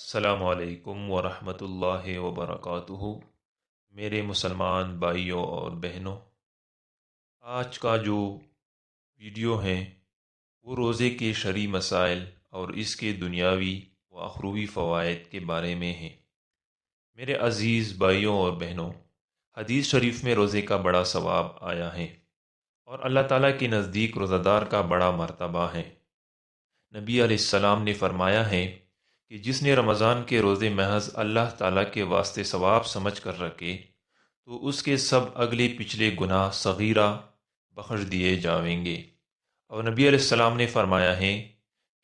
السلام علیکم ورحمۃ اللہ وبرکاتہ۔ میرے مسلمان بھائیوں اور بہنوں، آج کا جو ویڈیو ہے وہ روزے کے شرعی مسائل اور اس کے دنیاوی و اخروی فوائد کے بارے میں ہے۔ میرے عزیز بھائیوں اور بہنوں، حدیث شریف میں روزے کا بڑا ثواب آیا ہے اور اللہ تعالیٰ کے نزدیک روزہ دار کا بڑا مرتبہ ہے۔ نبی علیہ السلام نے فرمایا ہے کہ جس نے رمضان کے روزے محض اللہ تعالیٰ کے واسطے ثواب سمجھ کر رکھے تو اس کے سب اگلے پچھلے گناہ صغیرہ بخش دیے جاویں گے۔ اور نبی علیہ السلام نے فرمایا ہے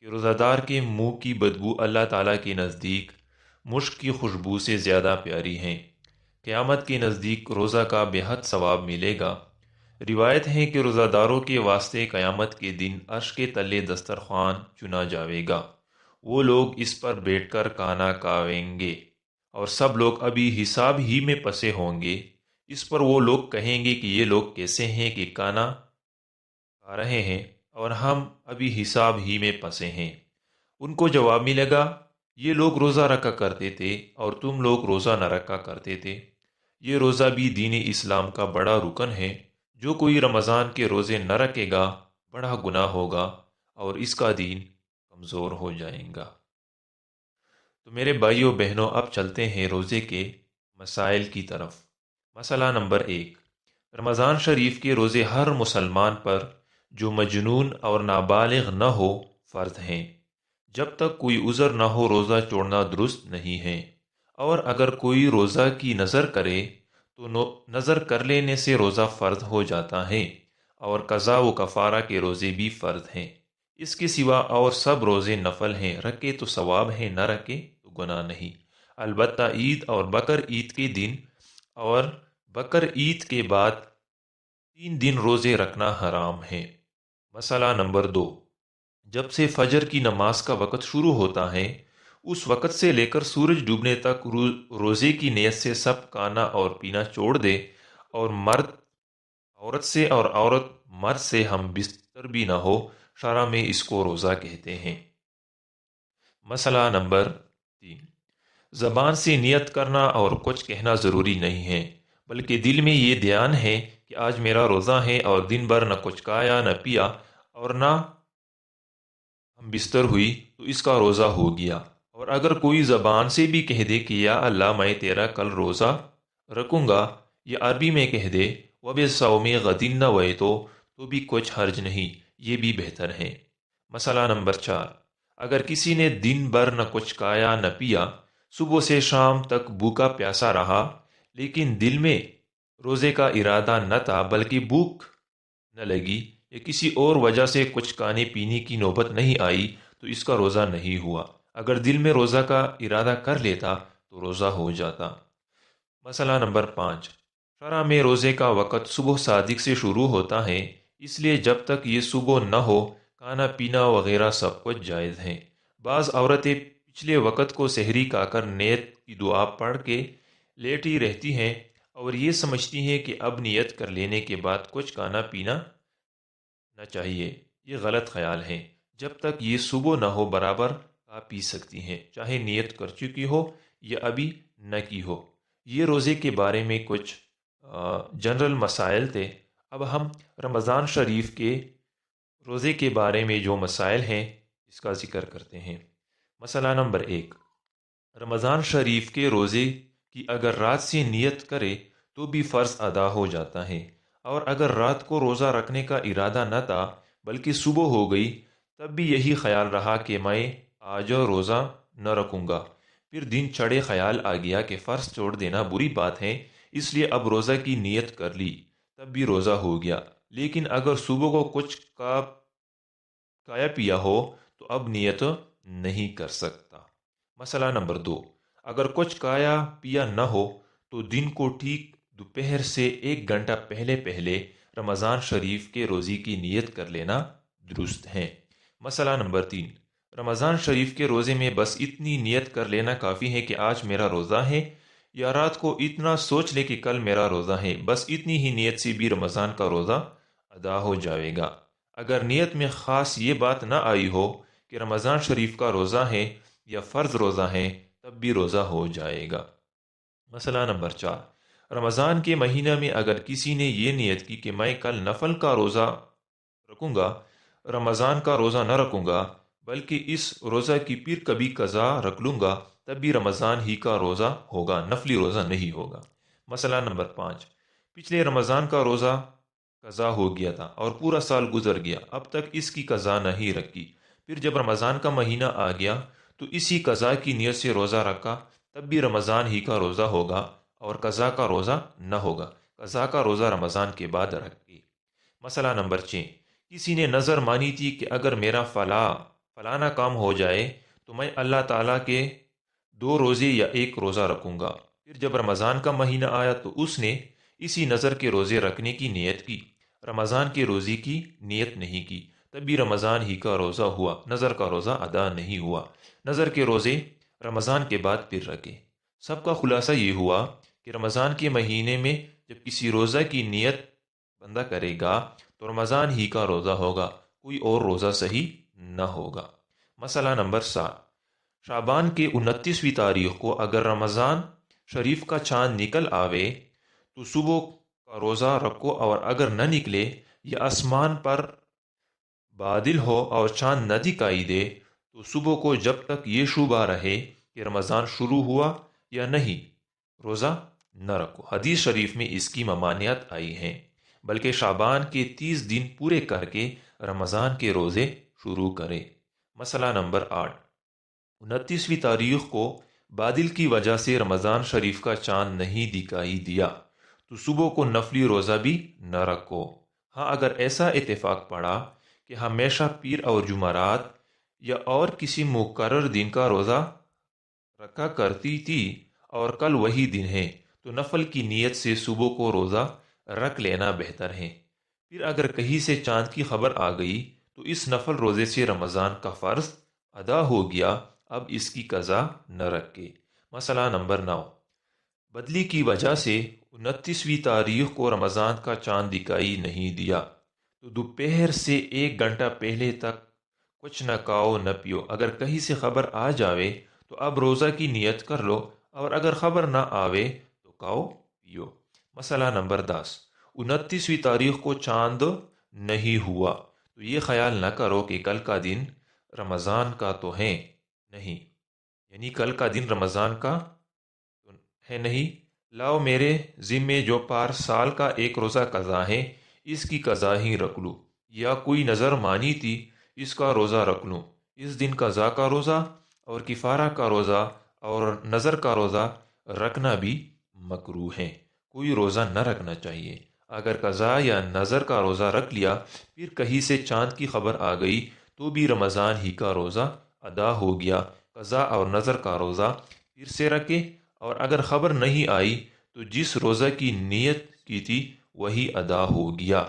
کہ روزہ دار کے منہ کی بدبو اللہ تعالیٰ کے نزدیک مشک کی خوشبو سے زیادہ پیاری ہے۔ قیامت کے نزدیک روزہ کا بے حد ثواب ملے گا۔ روایت ہے کہ روزہ داروں کے واسطے قیامت کے دن عرش کے تلے دسترخوان چنا جاوے گا۔ وہ لوگ اس پر بیٹھ کر کھانا کھاویں گے اور سب لوگ ابھی حساب ہی میں پسے ہوں گے۔ اس پر وہ لوگ کہیں گے کہ یہ لوگ کیسے ہیں کہ کھانا کھا رہے ہیں اور ہم ابھی حساب ہی میں پسے ہیں۔ ان کو جواب ملے گا، یہ لوگ روزہ رکھا کرتے تھے اور تم لوگ روزہ نہ رکھا کرتے تھے۔ یہ روزہ بھی دین اسلام کا بڑا رکن ہے۔ جو کوئی رمضان کے روزے نہ رکھے گا بڑا گناہ ہوگا اور اس کا دین کمزور ہو جائے گا۔ تو میرے بھائیوں بہنوں، اب چلتے ہیں روزے کے مسائل کی طرف۔ مسئلہ نمبر 1، رمضان شریف کے روزے ہر مسلمان پر جو مجنون اور نابالغ نہ ہو فرض ہیں۔ جب تک کوئی عذر نہ ہو روزہ چھوڑنا درست نہیں ہے، اور اگر کوئی روزہ کی نظر کرے تو نظر کر لینے سے روزہ فرض ہو جاتا ہے، اور قضا و کفارہ کے روزے بھی فرض ہیں۔ اس کے سوا اور سب روزے نفل ہیں، رکھے تو ثواب ہے، نہ رکھے تو گناہ نہیں۔ البتہ عید اور بقر عید کے دن اور بقر عید کے بعد 3 دن روزے رکھنا حرام ہے۔ مسئلہ نمبر 2، جب سے فجر کی نماز کا وقت شروع ہوتا ہے اس وقت سے لے کر سورج ڈوبنے تک روزے کی نیت سے سب کھانا اور پینا چھوڑ دے، اور مرد عورت سے اور عورت مرد سے ہم بستر بھی نہ ہو، شرع میں اس کو روزہ کہتے ہیں۔ مسئلہ نمبر 3، زبان سے نیت کرنا اور کچھ کہنا ضروری نہیں ہے، بلکہ دل میں یہ دھیان ہے کہ آج میرا روزہ ہے اور دن بھر نہ کچھ کھایا نہ پیا اور نہ ہم بستر ہوئی تو اس کا روزہ ہو گیا۔ اور اگر کوئی زبان سے بھی کہہ دے کہ یا اللہ میں تیرا کل روزہ رکھوں گا، یا عربی میں کہہ دے وَبِالصَّوْمِ غَدٍ نَوَیْتُ، تو بھی کچھ حرج نہیں، یہ بھی بہتر ہے۔ مسئلہ نمبر 4، اگر کسی نے دن بھر نہ کچھ کھایا نہ پیا، صبح سے شام تک بھوکا پیاسا رہا، لیکن دل میں روزے کا ارادہ نہ تھا بلکہ بھوک نہ لگی یا کسی اور وجہ سے کچھ کھانے پینے کی نوبت نہیں آئی تو اس کا روزہ نہیں ہوا۔ اگر دل میں روزہ کا ارادہ کر لیتا تو روزہ ہو جاتا۔ مسئلہ نمبر 5، شرع میں روزے کا وقت صبح صادق سے شروع ہوتا ہے، اس لیے جب تک یہ صبح نہ ہو کھانا پینا وغیرہ سب کچھ جائز ہیں۔ بعض عورتیں پچھلے وقت کو سحری کھا کر نیت کی دعا پڑھ کے لیٹی رہتی ہیں اور یہ سمجھتی ہیں کہ اب نیت کر لینے کے بعد کچھ کھانا پینا نہ چاہیے۔ یہ غلط خیال ہے۔ جب تک یہ صبح نہ ہو برابر کھا پی سکتی ہیں، چاہے نیت کر چکی ہو یا ابھی نہ کی ہو۔ یہ روزے کے بارے میں کچھ جنرل مسائل تھے۔ اب ہم رمضان شریف کے روزے کے بارے میں جو مسائل ہیں اس کا ذکر کرتے ہیں۔ مسئلہ نمبر 1، رمضان شریف کے روزے کی اگر رات سے نیت کرے تو بھی فرض ادا ہو جاتا ہے، اور اگر رات کو روزہ رکھنے کا ارادہ نہ تھا بلکہ صبح ہو گئی تب بھی یہی خیال رہا کہ میں آج روزہ نہ رکھوں گا، پھر دن چڑھے خیال آ گیا کہ فرض چھوڑ دینا بری بات ہے اس لیے اب روزہ کی نیت کر لی، تب بھی روزہ ہو گیا۔ لیکن اگر صبح کو کچھ کھایا پیا ہو تو اب نیت نہیں کر سکتا۔ مسئلہ نمبر 2، اگر کچھ کھایا پیا نہ ہو تو دن کو ٹھیک دوپہر سے 1 گھنٹہ پہلے رمضان شریف کے روزے کی نیت کر لینا درست ہے۔ مسئلہ نمبر 3، رمضان شریف کے روزے میں بس اتنی نیت کر لینا کافی ہے کہ آج میرا روزہ ہے، یا رات کو اتنا سوچ لے کہ کل میرا روزہ ہے، بس اتنی ہی نیت سے بھی رمضان کا روزہ ادا ہو جائے گا۔ اگر نیت میں خاص یہ بات نہ آئی ہو کہ رمضان شریف کا روزہ ہے یا فرض روزہ ہے تب بھی روزہ ہو جائے گا۔ مسئلہ نمبر 4، رمضان کے مہینہ میں اگر کسی نے یہ نیت کی کہ میں کل نفل کا روزہ رکوں گا، رمضان کا روزہ نہ رکوں گا بلکہ اس روزہ کی پھر کبھی قضا رکھ لوں گا، تب بھی رمضان ہی کا روزہ ہوگا، نفلی روزہ نہیں ہوگا۔ مسئلہ نمبر 5، پچھلے رمضان کا روزہ قضا ہو گیا تھا اور پورا سال گزر گیا، اب تک اس کی قضا نہیں رکھی، پھر جب رمضان کا مہینہ آ گیا تو اسی قضا کی نیت سے روزہ رکھا، تب بھی رمضان ہی کا روزہ ہوگا اور قضا کا روزہ نہ ہوگا، قضا کا روزہ رمضان کے بعد رکھے۔ مسئلہ نمبر 6، کسی نے نظر مانی تھی کہ اگر میرا فلانا کام ہو جائے تو میں اللہ تعالیٰ کے 2 روزے یا 1 روزہ رکھوں گا، پھر جب رمضان کا مہینہ آیا تو اس نے اسی نظر کے روزے رکھنے کی نیت کی، رمضان کے روزے کی نیت نہیں کی، تب بھی رمضان ہی کا روزہ ہوا، نظر کا روزہ ادا نہیں ہوا، نظر کے روزے رمضان کے بعد پھر رکھے۔ سب کا خلاصہ یہ ہوا کہ رمضان کے مہینے میں جب کسی روزہ کی نیت بندہ کرے گا تو رمضان ہی کا روزہ ہوگا، کوئی اور روزہ صحیح نہ ہوگا۔ مسئلہ نمبر 7، شعبان کے 29ویں تاریخ کو اگر رمضان شریف کا چاند نکل آوے تو صبح کا روزہ رکھو، اور اگر نہ نکلے یا آسمان پر بادل ہو اور چاند نہ دکھائی دے تو صبح کو جب تک یہ شبہ رہے کہ رمضان شروع ہوا یا نہیں، روزہ نہ رکھو۔ حدیث شریف میں اس کی ممانعت آئی ہیں، بلکہ شعبان کے 30 دن پورے کر کے رمضان کے روزے شروع کرے۔ مسئلہ نمبر 8، 29ویں تاریخ کو بادل کی وجہ سے رمضان شریف کا چاند نہیں دکھائی دیا تو صبح کو نفلی روزہ بھی نہ رکھو۔ ہاں، اگر ایسا اتفاق پڑا کہ ہمیشہ پیر اور جمعرات یا اور کسی مقرر دن کا روزہ رکھا کرتی تھی اور کل وہی دن ہے تو نفل کی نیت سے صبح کو روزہ رکھ لینا بہتر ہے۔ پھر اگر کہیں سے چاند کی خبر آ گئی تو اس نفل روزے سے رمضان کا فرض ادا ہو گیا، اب اس کی قضا نہ رکھے۔ مسئلہ نمبر 9، بدلی کی وجہ سے 29ویں تاریخ کو رمضان کا چاند دکھائی نہیں دیا تو دوپہر سے 1 گھنٹہ پہلے تک کچھ نہ کھاؤ نہ پیو، اگر کہیں سے خبر آ جاوے تو اب روزہ کی نیت کر لو، اور اگر خبر نہ آوے تو کھاؤ پیو۔ مسئلہ نمبر 10، 29ویں تاریخ کو چاند نہیں ہوا تو یہ خیال نہ کرو کہ کل کا دن رمضان کا تو ہے نہیں، یعنی کل کا دن رمضان کا ہے نہیں، لاؤ میرے ذمے جو پار سال کا 1 روزہ قضا ہے اس کی قضا ہی رکھ لوں، یا کوئی نظر مانی تھی اس کا روزہ رکھ لوں۔ اس دن قضا کا روزہ اور کفارہ کا روزہ اور نظر کا روزہ رکھنا بھی مکروہ ہے، کوئی روزہ نہ رکھنا چاہیے۔ اگر قضا یا نظر کا روزہ رکھ لیا پھر کہیں سے چاند کی خبر آ گئی تو بھی رمضان ہی کا روزہ ادا ہو گیا، قضا اور نظر کا روزہ پھر سے رکھے، اور اگر خبر نہیں آئی تو جس روزہ کی نیت کی تھی وہی ادا ہو گیا۔